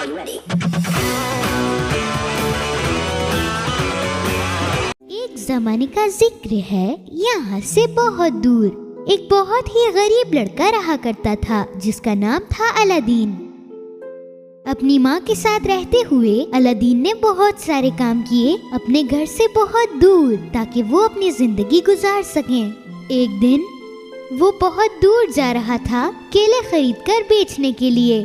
एक जमाने का जिक्र है, यहाँ से बहुत दूर एक बहुत ही गरीब लड़का रहा करता था जिसका नाम था अलादीन। अपनी माँ के साथ रहते हुए अलादीन ने बहुत सारे काम किए अपने घर से बहुत दूर, ताकि वो अपनी जिंदगी गुजार सकें। एक दिन वो बहुत दूर जा रहा था केले खरीदकर बेचने के लिए।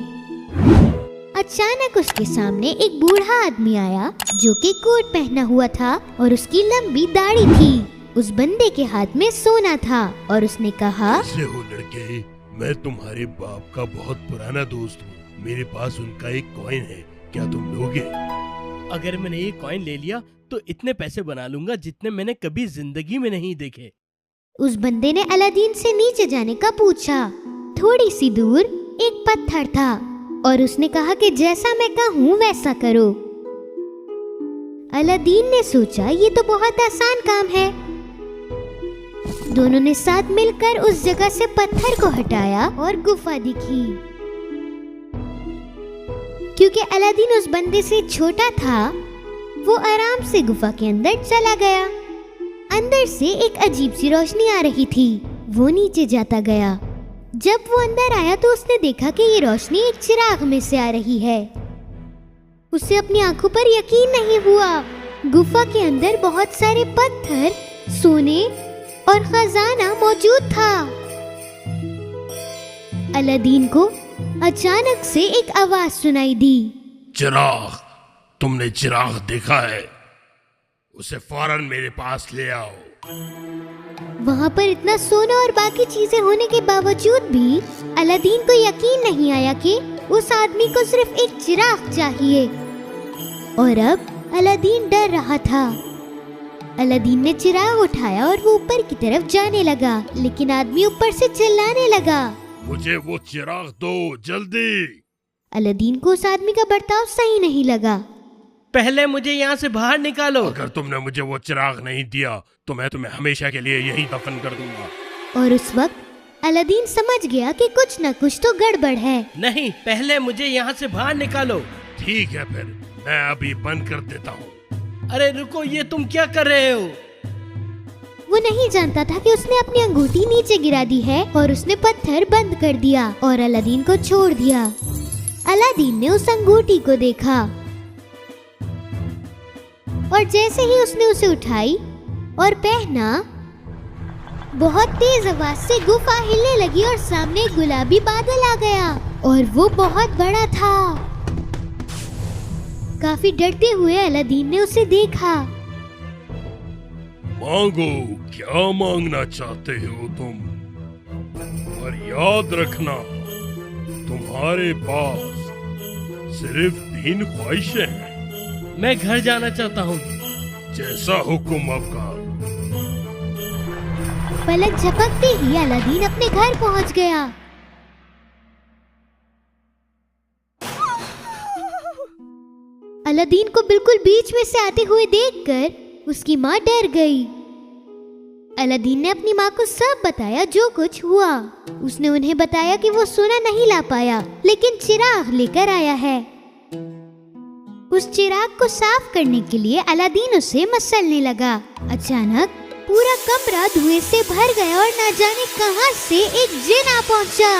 अचानक उसके सामने एक बूढ़ा आदमी आया जो कि कोट पहना हुआ था और उसकी लंबी दाढ़ी थी। उस बंदे के हाथ में सोना था और उसने कहा, कैसे हो लड़के, मैं तुम्हारे बाप का बहुत पुराना दोस्त हूँ। मेरे पास उनका एक कॉइन है, क्या तुम लोगे? अगर मैंने ये कॉइन ले लिया तो इतने पैसे बना लूंगा जितने मैंने कभी जिंदगी में नहीं देखे। उस बंदे ने अलादीन से नीचे जाने का पूछा। थोड़ी सी दूर एक पत्थर था और उसने कहा कि जैसा मैं कहूँ वैसा करो। अलादीन ने सोचा ये तो बहुत आसान काम है। दोनों ने साथ मिलकर उस जगह से पत्थर को हटाया और गुफा दिखी। क्योंकि अलादीन उस बंदे से छोटा था, वो आराम से गुफा के अंदर चला गया। अंदर से एक अजीब सी रोशनी आ रही थी। वो नीचे जाता गया। जब वो अंदर आया तो उसने देखा कि ये रोशनी एक चिराग में से आ रही है। उसे अपनी आंखों पर यकीन नहीं हुआ। गुफा के अंदर बहुत सारे पत्थर, सोने और खजाना मौजूद था। अलादीन को अचानक से एक आवाज सुनाई दी। चिराग, तुमने चिराग देखा है? उसे फौरन मेरे पास ले आओ। वहाँ पर इतना सोना और बाकी चीजें होने के बावजूद भी अलादीन को यकीन नहीं आया कि उस आदमी को सिर्फ एक चिराग चाहिए। और अब अलादीन डर रहा था। अलादीन ने चिराग उठाया और वो ऊपर की तरफ जाने लगा, लेकिन आदमी ऊपर से चिल्लाने लगा, मुझे वो चिराग दो जल्दी। अलादीन को उस आदमी का बर्ताव सही नहीं लगा। पहले मुझे यहाँ से बाहर निकालो। अगर तुमने मुझे वो चिराग नहीं दिया तो मैं तुम्हें हमेशा के लिए यहीं दफन कर दूंगा। और उस वक्त अलादीन समझ गया कि कुछ न कुछ तो गड़बड़ है। नहीं, पहले मुझे यहाँ से बाहर निकालो। ठीक है, फिर मैं अभी बंद कर देता हूँ। अरे रुको, ये तुम क्या कर रहे हो? वो नहीं जानता था कि उसने अपनी अंगूठी नीचे गिरा दी है और उसने पत्थर बंद कर दिया और अलादीन को छोड़ दिया। अलादीन ने उस अंगूठी को देखा और जैसे ही उसने उसे उठाई और पहना, बहुत तेज आवाज से गुफा हिलने लगी और सामने एक गुलाबी बादल आ गया और वो बहुत बड़ा था। काफी डरते हुए अलादीन ने उसे देखा। मांगो, क्या मांगना चाहते हो तुम? और याद रखना, तुम्हारे पास सिर्फ 3 ख्वाहिशें हैं। मैं घर जाना चाहता हूँ। जैसा हुक्म आपका। पलक झपकते ही अलादीन अपने घर पहुंच गया। अलादीन को बिल्कुल बीच में से आते हुए देखकर उसकी माँ डर गई। अलादीन ने अपनी माँ को सब बताया जो कुछ हुआ। उसने उन्हें बताया कि वो सोना नहीं ला पाया, लेकिन चिराग लेकर आया है। उस चिराग को साफ करने के लिए अलादीन उसे मसलने लगा। अचानक पूरा कमरा धुएं से भर गया और न जाने कहां से एक जिन आ पहुंचा।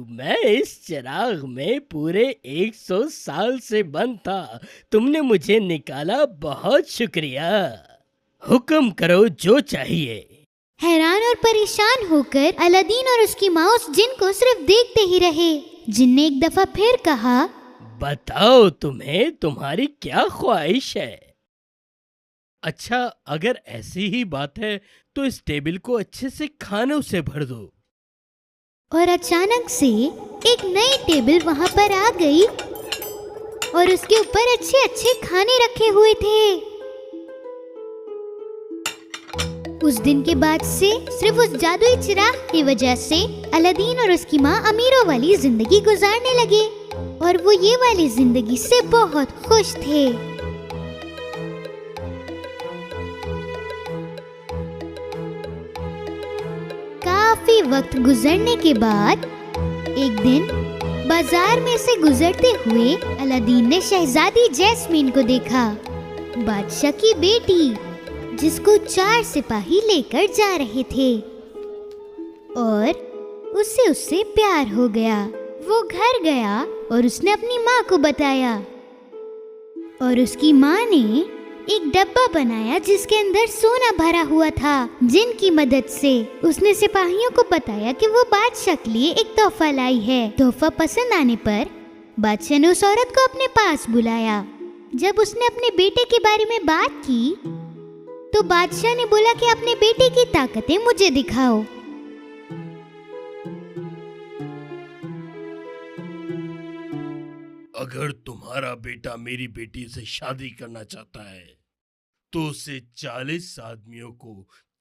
मैं इस चिराग में पूरे 100 साल से बंद था। तुमने मुझे निकाला, बहुत शुक्रिया। हुक्म करो जो चाहिए। हैरान और परेशान होकर अलादीन और उसकी माँ उस जिन को सिर्फ देखते ही रहे। जिन ने एक दफा फिर कहा, बताओ तुम्हें तुम्हारी क्या ख्वाहिश है? अच्छा, अगर ऐसी ही बात है तो इस टेबल को अच्छे से खानों से भर दो। और अचानक से एक नई टेबल वहाँ पर आ गई और उसके ऊपर अच्छे अच्छे खाने रखे हुए थे। उस दिन के बाद से सिर्फ उस जादुई चिराग की वजह से अलादीन और उसकी माँ अमीरों वाली जिंदगी गुजारने लगे और वो ये वाली जिंदगी से बहुत खुश थे। काफी वक्त गुजरने के बाद एक दिन बाजार में से गुजरते हुए अलादीन ने शहजादी जैस्मीन को देखा, बादशाह की बेटी, जिसको 4 सिपाही लेकर जा रहे थे और उससे प्यार हो गया। वो घर गया और उसने अपनी माँ को बताया और उसकी माँ ने एक डब्बा बनाया जिसके अंदर सोना भरा हुआ था, जिनकी मदद से उसने सिपाहियों को बताया कि वो बादशाह के लिए एक तोहफा लाई है। तोहफा पसंद आने पर बादशाह ने उस औरत को अपने पास बुलाया। जब उसने अपने बेटे के बारे में बात की तो बादशाह ने बोला कि अपने बेटे की ताकतें मुझे दिखाओ। अगर तुम्हारा बेटा मेरी बेटी से शादी करना चाहता है तो उसे 40 आदमियों को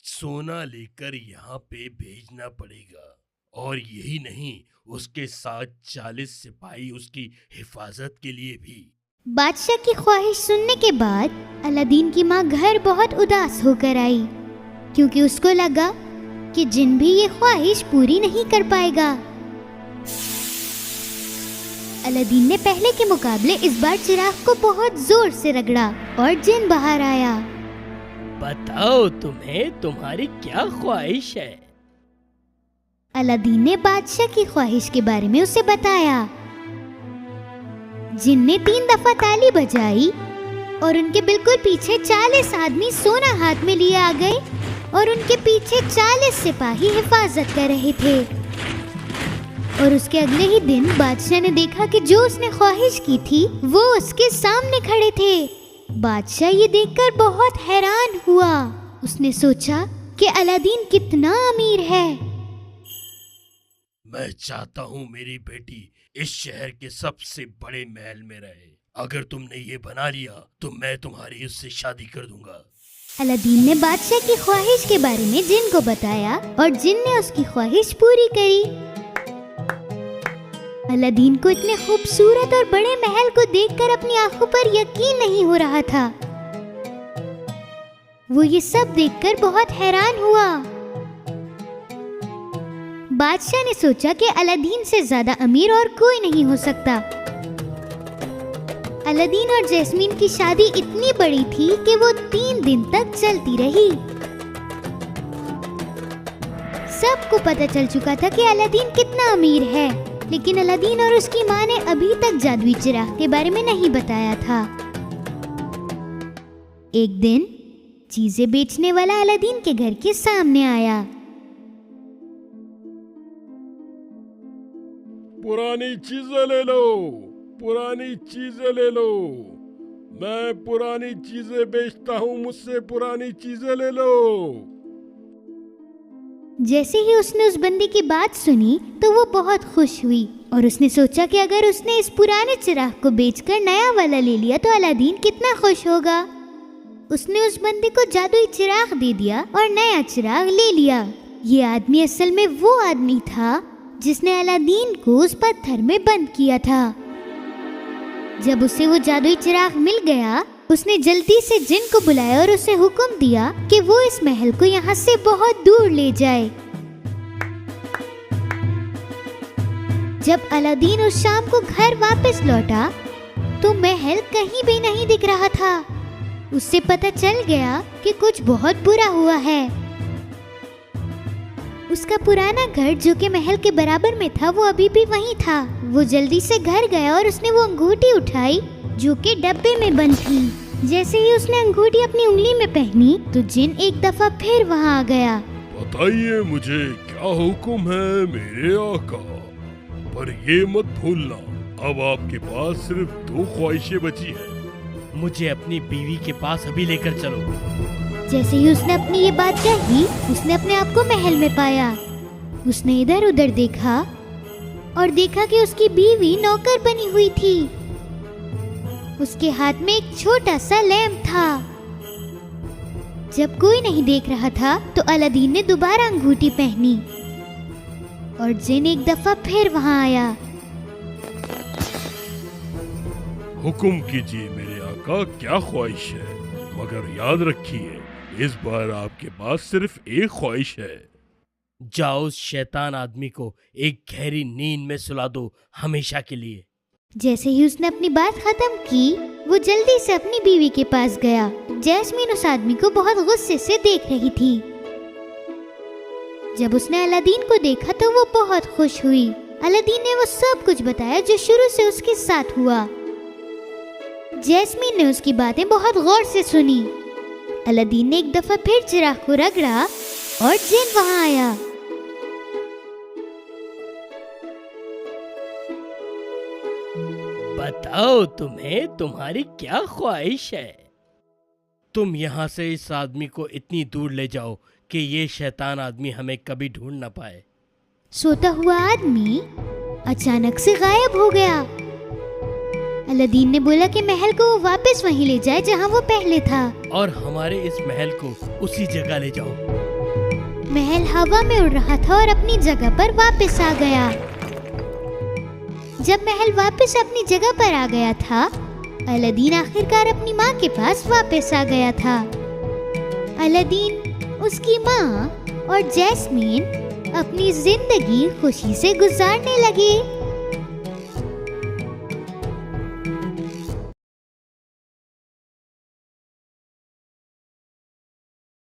सोना लेकर यहाँ पे भेजना पड़ेगा, और यही नहीं, उसके साथ 40 सिपाही उसकी हिफाजत के लिए भी। बादशाह की ख्वाहिश सुनने के बाद अलादीन की माँ घर बहुत उदास होकर आई, क्योंकि उसको लगा कि जिन भी ये ख्वाहिश पूरी नहीं कर पाएगा। अलादीन ने पहले के मुकाबले इस बार चिराग को बहुत जोर से रगड़ा और जिन बाहर आया। बताओ तुम्हें तुम्हारी क्या ख्वाहिश है? अलादीन ने बादशाह की ख्वाहिश के बारे में उसे बताया। जिन ने 3 दफा ताली बजाई और उनके बिल्कुल पीछे 40 आदमी सोना हाथ में लिए आ गए और उनके पीछे 40 सिपाही हिफाजत कर रहे थे। और उसके अगले ही दिन बादशाह ने देखा कि जो उसने ख्वाहिश की थी वो उसके सामने खड़े थे। बादशाह ये देखकर बहुत हैरान हुआ। उसने सोचा कि अलादीन कितना अमीर है। मैं चाहता हूँ मेरी बेटी इस शहर के सबसे बड़े महल में रहे। अगर तुमने ये बना लिया तो मैं तुम्हारी उससे शादी कर दूंगा। अलादीन ने बादशाह की ख्वाहिश के बारे में जिन को बताया और जिन ने उसकी ख्वाहिश पूरी करी। अलादीन को इतने खूबसूरत और बड़े महल को देखकर अपनी आंखों पर यकीन नहीं हो रहा था। वो ये सब देखकर बहुत हैरान हुआ। बादशाह ने सोचा कि अलादीन से ज्यादा अमीर और कोई नहीं हो सकता। अलादीन और जैस्मीन की शादी इतनी बड़ी थी कि वो 3 दिन तक चलती रही। सबको पता चल चुका था कि अलादीन कितना अमीर है, लेकिन अलादीन और उसकी माँ ने अभी तक जादुई चिराग के बारे में नहीं बताया था। एक दिन चीजें बेचने वाला अलादीन के घर के सामने आया। पुरानी चीजें ले लो, पुरानी चीजें ले लो। मैं पुरानी चीजें बेचता हूँ, मुझसे पुरानी चीजें ले लो। जैसे ही उसने उस बंदी की बात सुनी तो वो बहुत खुश हुई और उसने सोचा कि अगर उसने इस पुराने चिराग को बेचकर नया वाला ले लिया तो अलादीन कितना खुश होगा। उसने उस बंदी को जादुई चिराग दे दिया और नया चिराग ले लिया। ये आदमी असल में वो आदमी था जिसने अलादीन को उस पत्थर में बंद किया था। जब उसे वो जादुई चिराग मिल गया, उसने जल्दी से जिन को बुलाया और उसे हुक्म दिया कि वो इस महल को यहाँ से बहुत दूर ले जाए। जब अलादीन उस शाम को घर वापस लौटा तो महल कहीं भी नहीं दिख रहा था। उससे पता चल गया कि कुछ बहुत बुरा हुआ है। उसका पुराना घर जो कि महल के बराबर में था वो अभी भी वहीं था। वो जल्दी से घर गया और उसने वो अंगूठी उठाई जो कि डब्बे में बंद थी। जैसे ही उसने अंगूठी अपनी उंगली में पहनी तो जिन एक दफा फिर वहाँ आ गया। बताइए मुझे क्या हुक्म है मेरे आका, पर ये मत भूलना अब आपके पास सिर्फ 2 ख्वाहिशें बची हैं। मुझे अपनी बीवी के पास अभी लेकर चलो। जैसे ही उसने अपनी ये बात कही, उसने अपने आप को महल में पाया। उसने इधर उधर देखा और देखा कि उसकी बीवी नौकर बनी हुई थी। उसके हाथ में एक छोटा सा लैंप था। जब कोई नहीं देख रहा था तो अलादीन ने दोबारा अंगूठी पहनी और जिन एक दफा फिर वहां आया। हुक्म कीजिए मेरे आका, क्या ख्वाहिश है? मगर याद रखिए इस बार आपके पास सिर्फ एक ख्वाहिश है। जाओ उस शैतान आदमी को एक गहरी नींद में सुला दो हमेशा के लिए। जैसे ही उसने अपनी बात खत्म की, वो जल्दी से अपनी बीवी के पास गया। जैस्मीन उस आदमी को बहुत गुस्से से देख रही थी। जब उसने अलादीन को देखा तो वो बहुत खुश हुई। अलादीन ने वो सब कुछ बताया जो शुरू से उसके साथ हुआ। जैस्मीन ने उसकी बातें बहुत गौर से सुनी। अलादीन ने एक दफा फिर चिराग को रगड़ा और जिन वहां आया। बताओ तुम्हें तुम्हारी क्या ख्वाहिश है? तुम यहाँ से इस आदमी को इतनी दूर ले जाओ कि ये शैतान आदमी हमें कभी ढूंढ न पाए। सोता हुआ आदमी अचानक से गायब हो गया। अलादीन ने बोला कि महल को वो वापस वहीं ले जाए जहाँ वो पहले था, और हमारे इस महल को उसी जगह ले जाओ। महल हवा में उड़ रहा था और अपनी जगह पर वापस आ गया। जब महल वापस अपनी जगह पर आ गया था, अलादीन आखिरकार अपनी माँ के पास वापस आ गया था। अलादीन, उसकी माँ और जैस्मीन अपनी जिंदगी खुशी से गुजारने लगे।